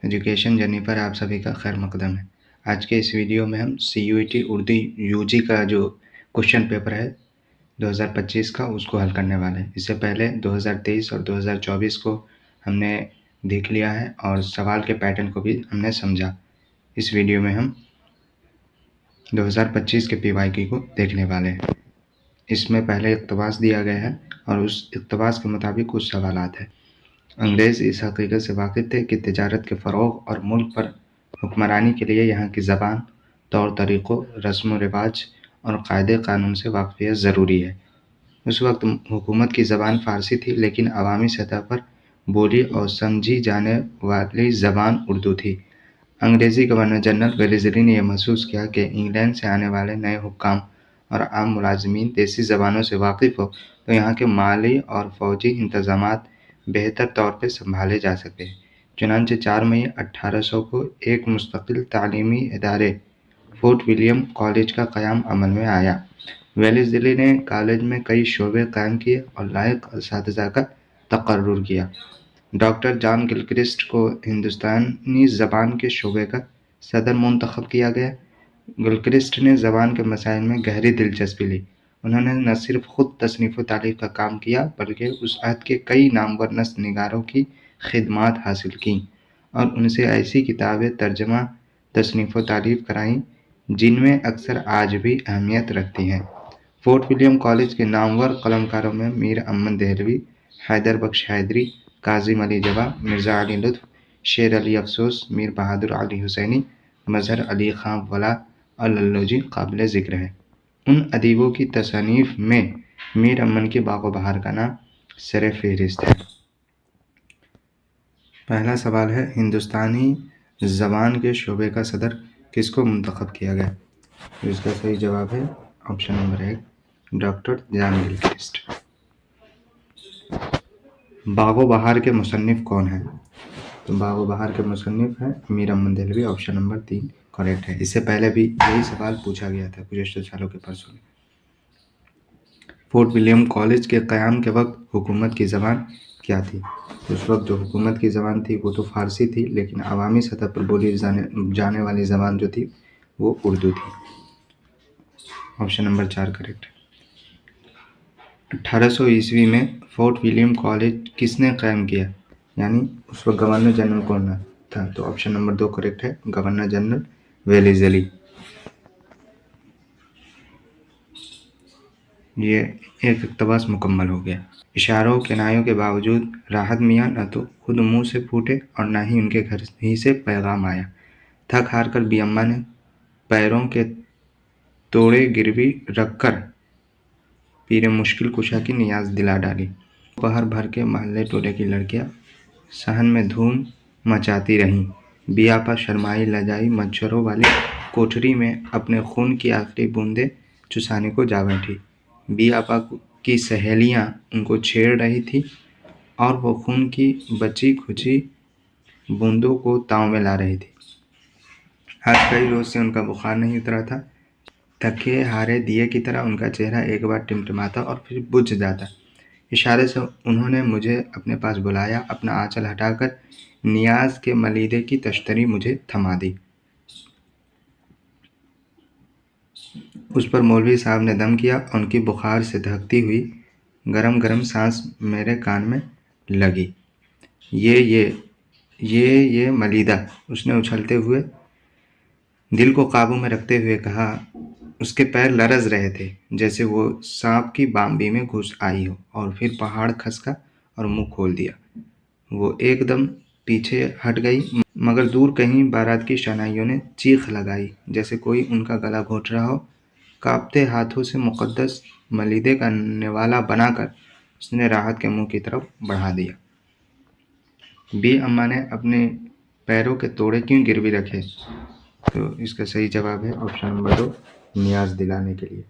Education journey پر آپ سبھی کا خیر مقدم ہے۔ آج کے اس ویڈیو میں ہم CUET اردو UG کا جو کوشچن پیپر ہے 2025 کا اس کو حل کرنے والے ہیں۔ اس سے پہلے 2023 اور 2024 کو ہم نے دیکھ لیا ہے اور سوال کے پیٹرن کو بھی ہم نے سمجھا۔ اس ویڈیو میں ہم 2025 کے PYQ کو دیکھنے والے ہیں۔ اس میں پہلے اقتباس دیا گیا ہے اور اس اقتباس کے مطابق کچھ سوالات ہیں۔ انگریز اس حقیقت سے واقف تھے کہ تجارت کے فروغ اور ملک پر حکمرانی کے لیے یہاں کی زبان، طور طریقوں، رسم و رواج اور قاعدے قانون سے واقفیت ضروری ہے۔ اس وقت حکومت کی زبان فارسی تھی، لیکن عوامی سطح پر بولی اور سمجھی جانے والی زبان اردو تھی۔ انگریزی گورنر جنرل ویلزلی نے یہ محسوس کیا کہ انگلینڈ سے آنے والے نئے حکام اور عام ملازمین دیسی زبانوں سے واقف ہو تو یہاں کے مالی اور فوجی انتظامات بہتر طور پہ سنبھالے جا سکتے ہیں۔ چنانچہ 4 مئی 1800 کو ایک مستقل تعلیمی ادارے فورٹ ولیم کالج کا قیام عمل میں آیا۔ ویلزلی نے کالج میں کئی شعبے قائم کیے اور لائق اساتذہ کا تقرر کیا۔ ڈاکٹر جان گلکرسٹ کو ہندوستانی زبان کے شعبے کا صدر منتخب کیا گیا۔ گلکرسٹ نے زبان کے مسائل میں گہری دلچسپی لی۔ انہوں نے نہ صرف خود تصنیف و تالیف کا کام کیا بلکہ اس عہد کے کئی نامور نثر نگاروں کی خدمات حاصل کیں اور ان سے ایسی کتابیں ترجمہ تصنیف و تالیف کرائیں جن میں اکثر آج بھی اہمیت رکھتی ہیں۔ فورٹ ولیم کالج کے نامور قلمکاروں میں میر امن دہلوی، حیدر بخش حیدری، کاظم علی جبہ، مرزا علی لطف، شیر علی افسوس، میر بہادر علی حسینی، مظہر علی خاں ولا اور للو جی قابل ذکر ہیں۔ ان ادیبوں کی تصانیف میں میر امن کے باغ و بہار کا نام سر فہرست ہے۔ پہلا سوال ہے، ہندوستانی زبان کے شعبے کا صدر کس کو منتخب کیا گیا؟ اس کا صحیح جواب ہے آپشن نمبر 1، ڈاکٹر جان گلکرسٹ۔ باغ و بہار کے مصنف کون ہیں؟ تو باغ و بہار کے مصنف ہیں میر امن دہلوی، آپشن نمبر 3 کریکٹ ہے۔ اس سے پہلے بھی یہی سوال پوچھا گیا تھا گزشتہ سالوں کے پرسوں میں۔ فورٹ ولیم کالج کے قیام کے وقت حکومت کی زبان کیا تھی؟ اس وقت جو حکومت کی زبان تھی وہ تو فارسی تھی، لیکن عوامی سطح پر بولی جانے والی زبان جو تھی وہ اردو تھی۔ آپشن نمبر 4 کریکٹ ہے۔ 1800 عیسوی میں فورٹ ولیم کالج کس نے قائم کیا؟ یعنی اس وقت گورنر جنرل کون تھا؟ تو آپشن نمبر 2 کریکٹ ہے، گورنر جنرل ویلزلی۔ یہ ایک اقتباس مکمل ہو گیا۔ اشاروں و کنایوں کے باوجود راحت میاں نہ تو خود منہ سے پھوٹے اور نہ ہی ان کے گھر ہی سے پیغام آیا۔ تھک ہار کر بی اماں نے پیروں کے توڑے گروی رکھ کر پیر مشکل کشا کی نیاز دلا ڈالی۔ پہر بھر کے محلے ٹولے کی لڑکیاں صحن میں دھوم مچاتی رہیں۔ بی آپا شرمائی لجائی مچھروں والی کوٹھری میں اپنے خون کی آخری بوندیں چسانے کو جا بیٹھی۔ بی آپا کی سہیلیاں ان کو چھیڑ رہی تھیں اور وہ خون کی بچی کھچی بوندوں کو تاؤں میں لا رہی تھی۔ آج کئی روز سے ان کا بخار نہیں اترا تھا۔ تھکے ہارے دیے کی طرح ان کا چہرہ ایک بار ٹمٹماتا اور پھر بجھ جاتا۔ اشارے سے انہوں نے مجھے اپنے پاس بلایا، اپنا آنچل ہٹا کر نیاز کے ملیدے کی تشتری مجھے تھما دی۔ اس پر مولوی صاحب نے دم کیا، ان کی بخار سے دہکتی ہوئی گرم گرم سانس میرے کان میں لگی۔ یہ ملیدہ، اس نے اچھلتے ہوئے دل کو قابو میں رکھتے ہوئے کہا۔ اس کے پیر لرز رہے تھے جیسے وہ سانپ کی بامبی میں گھس آئی ہو، اور پھر پہاڑ کھسکا اور منہ کھول دیا۔ وہ ایک دم پیچھے ہٹ گئی، مگر دور کہیں بارات کی شہنائیوں نے چیخ لگائی جیسے کوئی ان کا گلا گھونٹ رہا ہو۔ کانپتے ہاتھوں سے مقدس ملیدے کا نوالا بنا کر اس نے راحت کے منہ کی طرف بڑھا دیا۔ بی اماں نے اپنے پیروں کے توڑے کیوں گروی رکھے؟ تو اس کا صحیح جواب ہے آپشن نمبر 2، نیاز دلانے کے لیے۔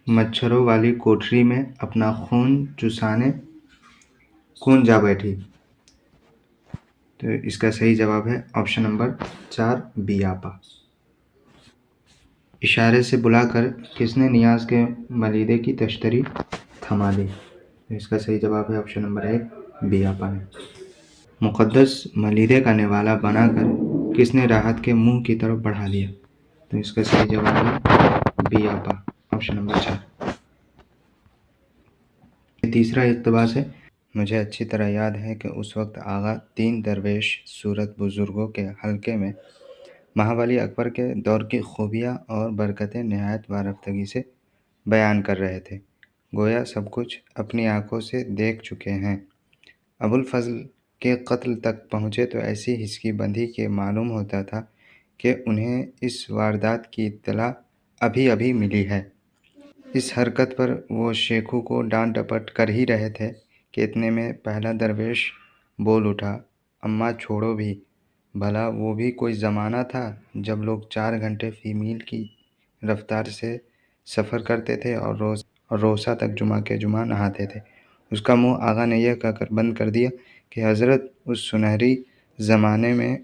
مچھروں والی کوٹھری میں اپنا خون چسانے کون جا بیٹھی؟ تو اس کا صحیح جواب ہے آپشن نمبر 4، بی آپا۔ اشارے سے بلا کر کس نے نیاز کے ملیدے کی تشتری تھما دی؟ اس کا صحیح جواب ہے آپشن نمبر 1، بی آپا نے۔ مقدس ملیدے کا نوالا بنا کر کس نے راحت کے منہ کی طرف بڑھا دیا؟ تو اس کا صحیح جواب ہے بی آپا، آپشن نمبر 4۔ تیسرا اقتباس ہے، مجھے اچھی طرح یاد ہے کہ اس وقت آغا 3 درویش صورت بزرگوں کے حلقے میں مہابلی اکبر کے دور کی خوبیاں اور برکتیں نہایت وارفتگی سے بیان کر رہے تھے، گویا سب کچھ اپنی آنکھوں سے دیکھ چکے ہیں۔ ابوالفضل کے قتل تک پہنچے تو ایسی ہچکی بندھی کہ معلوم ہوتا تھا کہ انہیں اس واردات کی اطلاع ابھی ابھی ملی ہے۔ اس حرکت پر وہ شیخو کو ڈانٹ ڈپٹ کر ہی رہے تھے کہ اتنے میں پہلا درویش بول اٹھا، اماں چھوڑو بھی، بھلا وہ بھی کوئی زمانہ تھا جب لوگ 4 گھنٹے فی میل کی رفتار سے سفر کرتے تھے اور روسا تک جمعہ کے جمعہ نہاتے تھے۔ اس کا منہ آغا نے یہ کہہ کر بند کر دیا کہ حضرت اس سنہری زمانے میں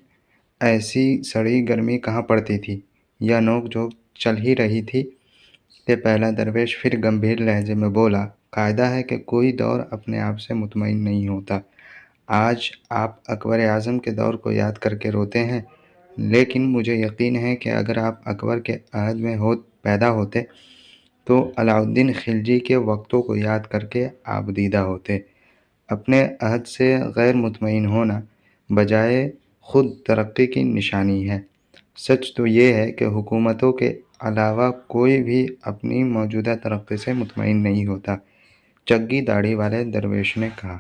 ایسی سڑی گرمی کہاں پڑتی تھی۔ یہ نوک جھوک چل ہی رہی تھی کہ پہلا درویش پھر گمبھیر لہجے میں بولا، قاعدہ ہے کہ کوئی دور اپنے آپ سے مطمئن نہیں ہوتا۔ آج آپ اکبر اعظم کے دور کو یاد کر کے روتے ہیں، لیکن مجھے یقین ہے کہ اگر آپ اکبر کے عہد میں پیدا ہوتے تو علاء الدین خلجی کے وقتوں کو یاد کر کے آپ دیدہ ہوتے۔ اپنے عہد سے غیر مطمئن ہونا بجائے خود ترقی کی نشانی ہے۔ سچ تو یہ ہے کہ حکومتوں کے علاوہ کوئی بھی اپنی موجودہ ترقی سے مطمئن نہیں ہوتا، چگی داڑھی والے درویش نے کہا۔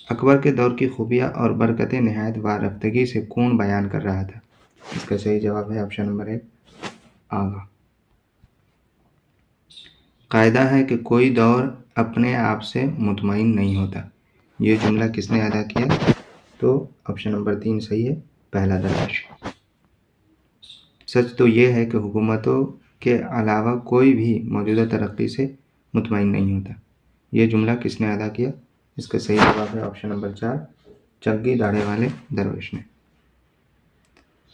اکبر کے دور کی خوبیاں اور برکتیں نہایت وارفتگی سے کون بیان کر رہا تھا؟ اس کا صحیح جواب ہے آپشن نمبر 1 آغا۔ قاعدہ ہے کہ کوئی دور اپنے آپ سے مطمئن نہیں ہوتا، یہ جملہ کس نے ادا کیا؟ تو آپشن نمبر 3 صحیح ہے، پہلا درویش۔ سچ تو یہ ہے کہ حکومتوں کے علاوہ کوئی بھی موجودہ ترقی سے مطمئن نہیں ہوتا، یہ جملہ کس نے ادا کیا؟ اس کا صحیح جواب ہے آپشن نمبر 4 چگی داڑھی والے درویش نے۔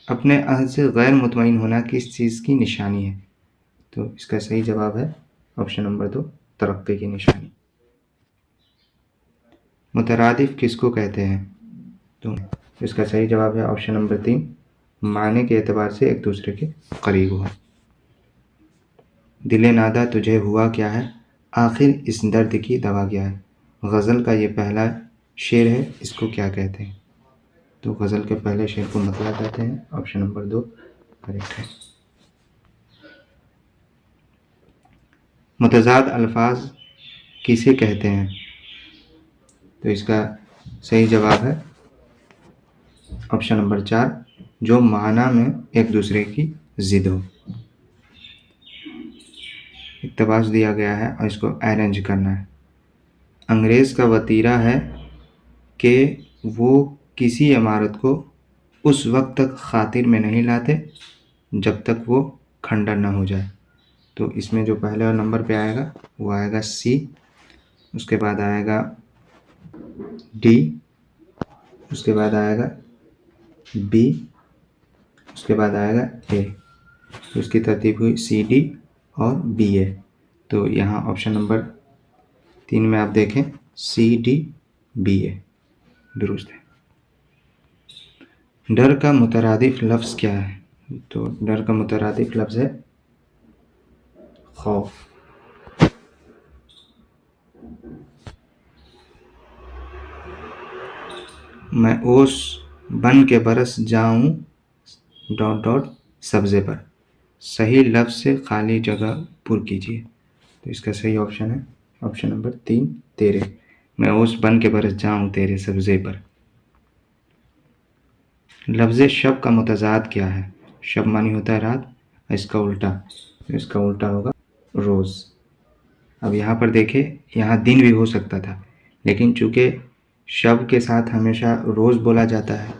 اپنے عہد سے غیر مطمئن ہونا کس چیز کی نشانی ہے؟ تو اس کا صحیح جواب ہے آپشن نمبر 2 ترقی کی نشانی۔ مترادف کس کو کہتے ہیں؟ تو اس کا صحیح جواب ہے آپشن نمبر 3 معنی کے اعتبار سے ایک دوسرے کے قریب ہو۔ دل نادہ تجھے ہوا کیا ہے، آخر اس درد کی دوا کیا ہے، غزل کا یہ پہلا شعر ہے، اس کو کیا کہتے ہیں؟ تو غزل کے پہلے شعر کو مطلع کہتے ہیں، آپشن نمبر 2 کریکٹ ہے۔ متضاد الفاظ کسے کہتے ہیں؟ تو اس کا صحیح جواب ہے آپشن نمبر 4 جو معنی میں ایک دوسرے کی ضد ہو۔ اقتباس دیا گیا ہے اور اس کو ارینج کرنا ہے۔ انگریز کا وتیرہ ہے کہ وہ کسی عمارت کو اس وقت تک خاطر میں نہیں لاتے جب تک وہ کھنڈر نہ ہو جائے۔ تو اس میں جو پہلے نمبر پہ آئے گا وہ آئے گا سی، اس کے بعد آئے گا ڈی، اس کے بعد آئے گا بی، اس کے بعد آئے گا اے۔ تو اس کی ترتیب ہوئی سی ڈی اور بی اے۔ تو یہاں آپشن نمبر 3 میں آپ دیکھیں سی ڈی بی اے درست ہے۔ ڈر کا مترادف لفظ کیا ہے؟ تو ڈر کا مترادف لفظ ہے خوف۔ میں اوس بن کے برس جاؤں سبزے پر، صحیح لفظ سے خالی جگہ پر کیجیے۔ تو اس کا صحیح آپشن ہے آپشن نمبر 3 تیرے، میں اوس بن کے برس جاؤں تیرے سبزے پر۔ لفظ شب کا متضاد کیا ہے؟ شب معنی ہوتا ہے رات، اس کا الٹا ہوگا روز۔ اب یہاں پر دیکھیں، یہاں دن بھی ہو سکتا تھا، لیکن چونکہ شب کے ساتھ ہمیشہ روز بولا جاتا ہے،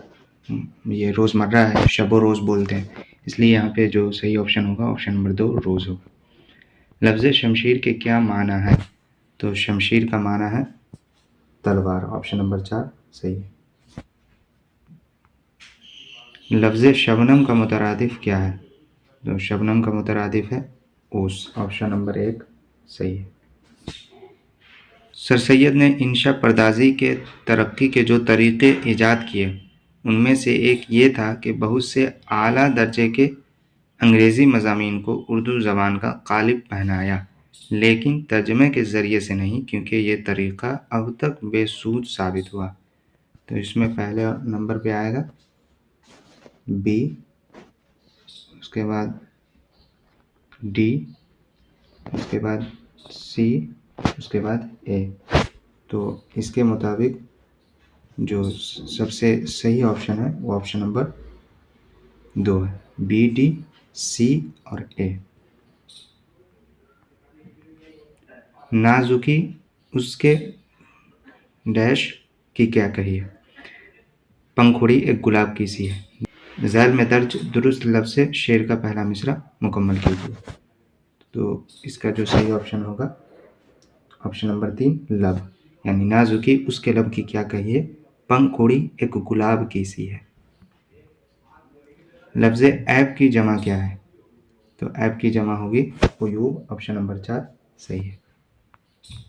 یہ روز مرہ ہے، شب و روز بولتے ہیں، اس لیے یہاں پہ جو صحیح آپشن ہوگا آپشن نمبر 2 روز ہوگا۔ لفظ شمشیر کے کیا معنی ہے؟ تو شمشیر کا معنی ہے تلوار، آپشن نمبر 4 صحیح ہے۔ لفظ شبنم کا مترادف کیا ہے؟ تو شبنم کا مترادف ہے اوس، آپشن نمبر 1 صحیح ہے۔ سر سید نے انشا پردازی کے ترقی کے جو طریقے ایجاد کیے ان میں سے ایک یہ تھا کہ بہت سے اعلیٰ درجے کے انگریزی مضامین کو اردو زبان کا قالب پہنایا، لیکن ترجمے کے ذریعے سے نہیں، کیونکہ یہ طریقہ اب تک بے سود ثابت ہوا۔ تو اس میں پہلے نمبر پہ آئے گا بی، اس کے بعد ڈی، اس کے بعد سی، اس کے بعد اے۔ تو اس کے مطابق جو سب سے صحیح آپشن ہے وہ آپشن نمبر 2 ہے، بی، ڈی، سی اور اے۔ نازکی اس کے ڈیش کی کیا کہی ہے؟ پنکھڑی ایک گلاب کی سی ہے۔ ذیل میں درج درست لفظ سے شعر کا پہلا مصرع مکمل کیجیے۔ تو اس کا جو صحیح آپشن ہوگا آپشن نمبر 3، لب، یعنی نازکی اس کے لب کی کیا کہی ہے؟ پنکھڑی ایک گلاب کی سی ہے۔ لفظ عیب کی جمع کیا ہے؟ تو عیب کی جمع ہوگی عیوب، آپشن نمبر 4 صحیح ہے۔